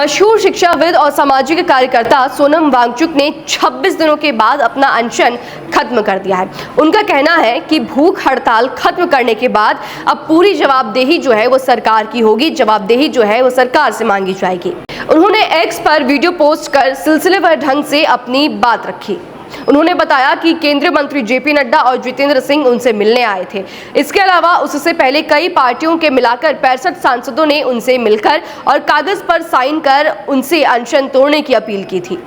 मशहूर शिक्षाविद और सामाजिक कार्यकर्ता सोनम वांगचुक ने 26 दिनों के बाद अपना अनशन खत्म कर दिया है। उनका कहना है कि भूख हड़ताल खत्म करने के बाद अब पूरी जवाबदेही जो है वो सरकार की होगी, जवाबदेही जो है वो सरकार से मांगी जाएगी। उन्होंने एक्स पर वीडियो पोस्ट कर सिलसिलेवार ढंग से अपनी बात रखी। उन्होंने बताया कि केंद्रीय मंत्री जेपी नड्डा और जितेंद्र सिंह उनसे मिलने आए थे। इसके अलावा उससे पहले कई पार्टियों के मिलाकर 65 सांसदों ने उनसे मिलकर और कागज पर साइन कर उनसे अनशन तोड़ने की अपील की थी।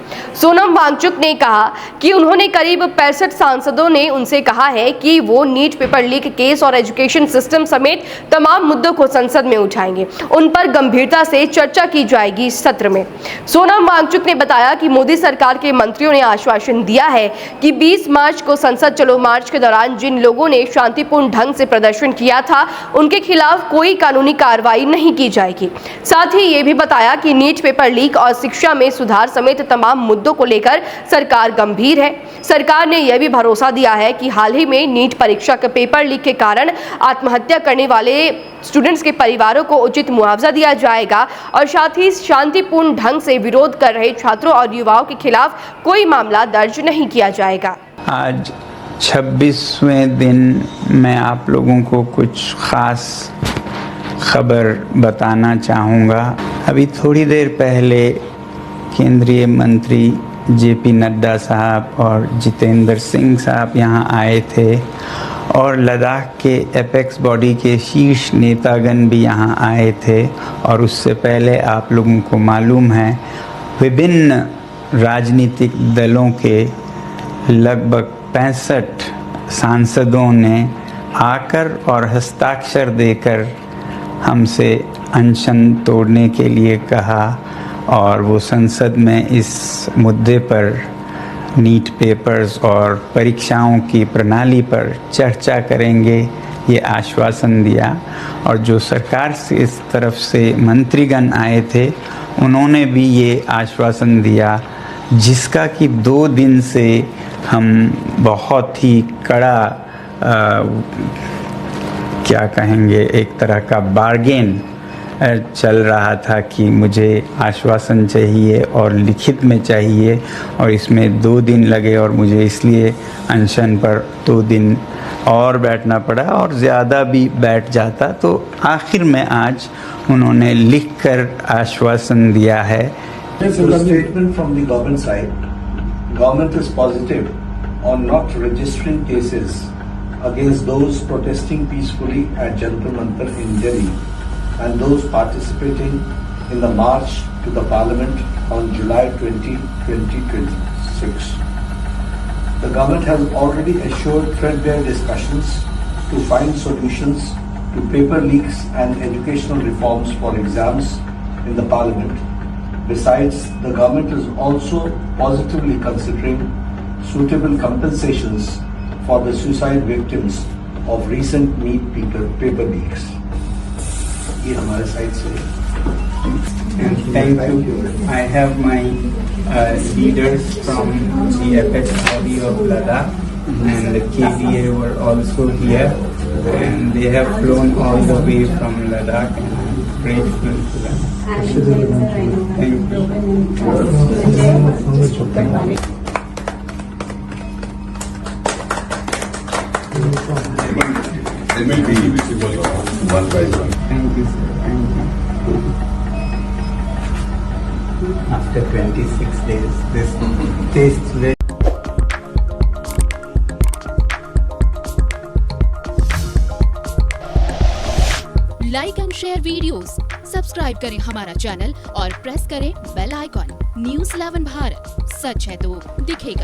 सोनम वांगचुक ने कहा कि उन्होंने करीब 65 सांसदों ने उनसे कहा है कि वो नीट पेपर लीक केस और एजुकेशन सिस्टम समेत तमाम मुद्दों को संसद में उठाएंगे। उन पर गंभीरता से चर्चा की जाएगी सत्र में। सोनम वांगचुक ने बताया कि मोदी सरकार के मंत्रियों ने आश्वासन दिया है कि 20 मार्च को संसद चलो मार्च के दौरान जिन लोगों ने शांतिपूर्ण ढंग से प्रदर्शन किया था उनके खिलाफ कोई कानूनी कार्रवाई नहीं की जाएगी। साथ ही ये भी बताया कि नीट पेपर लीक और शिक्षा में सुधार समेत तमाम मुद्दों को लेकर सरकार गंभीर है। सरकार ने यह भी भरोसा दिया है कि हाल ही में नीट परीक्षा के पेपर लीक के कारण आत्महत्या करने वाले स्टूडेंट्स के परिवारों को उचित मुआवजा दिया जाएगा और साथ ही शांतिपूर्ण ढंग से विरोध कर रहे छात्रों और युवाओं के खिलाफ कोई मामला दर्ज नहीं किया जाएगा। आज 26वें दिन मैं आप लोगों को कुछ खास खबर बताना चाहूँगा। अभी थोड़ी देर पहले केंद्रीय मंत्री जेपी नड्डा साहब और जितेंद्र सिंह साहब यहाँ आए थे और लद्दाख के एपेक्स बॉडी के शीर्ष नेतागण भी यहाँ आए थे। और उससे पहले आप लोगों को मालूम है विभिन्न राजनीतिक दलों के लगभग 65 सांसदों ने आकर और हस्ताक्षर देकर हमसे अनशन तोड़ने के लिए कहा और वो संसद में इस मुद्दे पर नीट पेपर्स और परीक्षाओं की प्रणाली पर चर्चा करेंगे, ये आश्वासन दिया। और जो सरकार से इस तरफ से मंत्रीगण आए थे उन्होंने भी ये आश्वासन दिया, जिसका कि 2 दिन से हम बहुत ही कड़ा क्या कहेंगे एक तरह का बार्गेन चल रहा था कि मुझे आश्वासन चाहिए और लिखित में चाहिए और इसमें 2 दिन लगे और मुझे इसलिए अनशन पर 2 दिन और बैठना पड़ा और ज़्यादा भी बैठ जाता तो आखिर में आज उन्होंने लिखकर आश्वासन दिया है। Statement from the government side, government is positive on not registering cases against those protesting peacefully at Jantar Mantar in Delhi and those participating in the march to the Parliament on July 20, 2026. The government has already assured threadbare discussions to find solutions to paper leaks and educational reforms for exams in the Parliament. Besides, the government is also positively considering suitable compensations for the suicide victims of recent NEET paper leaks. ये हमारे side से Thank you. I have my leaders from the apex body of Ladakh and the KDA were also here and they have flown all the way from Ladakh and I'm grateful to them. Thank you. They will be visible one by one. Thank you, sir. Thank you. After 26 days, this tastes very. Like and share videos, subscribe करें हमारा channel और press करें bell icon. News 11 Bharat, सच है तो दिखेगा।